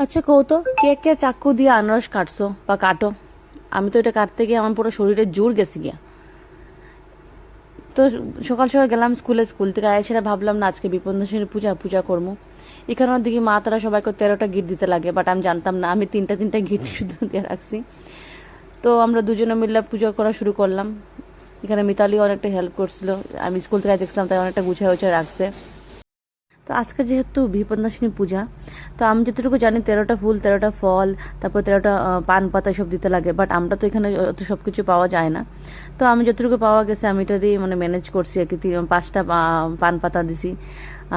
আচ্ছা কৌ তো, কে কে চাকু দিয়ে আনারস কাটছো বা কাটো? আমি তো এটা কাটতে গিয়ে আমার পুরো শরীরে জোর গেছে গিয়া। তো সকাল সকাল গেলাম স্কুলে, স্কুল থেকে আয় সেটা ভাবলাম না আজকে বিপন্নসিনীর পূজা পূজা করবো। এখানের দিকে মা তারা সবাইকে 13টা গিট দিতে লাগে, বাট আমি জানতাম না, আমি তিনটা তিনটা গিট শুধু দিয়ে রাখছি। তো আমরা দুজনে মিলে পূজা করা শুরু করলাম। এখানে মিতালি অনেকটা হেল্প করছিল, আমি স্কুল থেকে দেখছিলাম তাই অনেকটা গুছিয়ে গুছিয়ে রাখছে। তো আজকে যেহেতু বিপন্নসিনী পূজা, তো আমি যতটুকু জানি 13টা ফুল, 13টা ফল, তারপর 13টা পান পাতা সব দিতে লাগে, বাট আমরা তো এখানে অত সব কিছু পাওয়া যায় না। তো আমি যতটুকু পাওয়া গেছে আমি এটা দিয়ে মানে ম্যানেজ করছি আর কি। 5টা পান পাতা দিছি।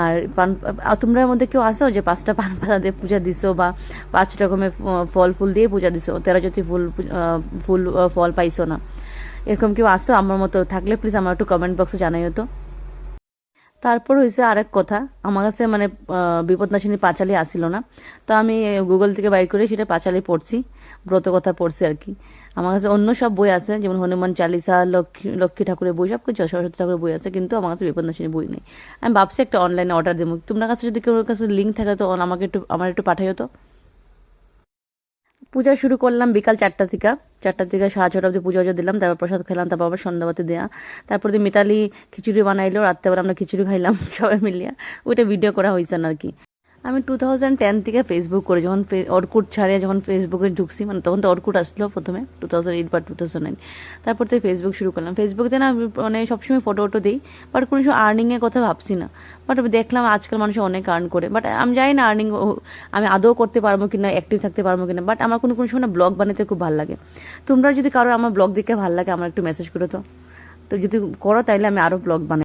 আর তোমরা মধ্যে কেউ আসো যে 5টা পান পাতা দিয়ে পূজা দিছো বা 5 রকমের ফল ফুল দিয়ে পূজা দিছো, 13 জাতি ফুল ফুল ফল পাইছো না, এরকম কেউ আসো আমার মতো থাকলে প্লিজ আমার একটু কমেন্ট বক্সে জানাইও তো। তারপর হয়েছে আরেক কথা, আমার কাছে মানে বিপদনাশিনী পাঁচালী আসিল না। তো আমি গুগল থেকে বাইর করে সেটা পাঁচালী পড়ছি, ব্রত কথা পড়ছি আর কি। আমার কাছে অন্য সব বই আছে, যেমন হনুমান চালিসা, লক্ষ্মী ঠাকুরের বই, সব কিছু সরস্বতী ঠাকুরের বই আছে, কিন্তু আমার কাছে বিপদনাশিনী বই নেই। আমি ভাবছি একটা অনলাইনে অর্ডার দেবো। তোমার কাছে যদি কেউ কাছে লিঙ্ক থাকে তো আমাকে একটু একটু পাঠাইও তো। পূজা শুরু করলাম বিকাল 4টা থেকে। 4টা থেকে 6:30 অব্দি পূজা দিলাম, তারপর প্রসাদ খেলাম, তারপর আবার সন্ধ্যাবাতি দেয়া। তারপর দিয়ে মিতালি খিচুড়ি বানাইলো, রাত্রেবেলা আমরা খিচুড়ি খাইলাম সবাই মিলিয়া। ওইটা ভিডিও করা হয়েছে না আর কি। আমি 2010 থেকে ফেসবুক করি, যখন অর্কুট ছাড়িয়ে যখন ফেসবুকে ঢুকছি, মানে তখন তো অর্কুট আসলো প্রথমে 2008 বা 2009। তারপর থেকে ফেসবুক শুরু করলাম। ফেসবুকে না আমি মানে সবসময় ফটো টটো দিই, বাট কোনো সময় আর্নিংয়ের কথা ভাবছি না। বাট দেখলাম আজকাল মানুষ অনেক আর্ন করে, বাট আমি জানি না আর্নিং আমি আদৌ করতে পারবো কিনা, অ্যাক্টিভ থাকতে পারবো কিনা। বাট আমার কোনো কোনো সময় না ব্লগ বানাতে খুব ভালো লাগে। তোমরা যদি কারো আমার ব্লগ দেখে ভালো লাগে আমার একটু মেসেজ করো তো। তো যদি করো তাইলে আমি আরও ব্লগ বানাই।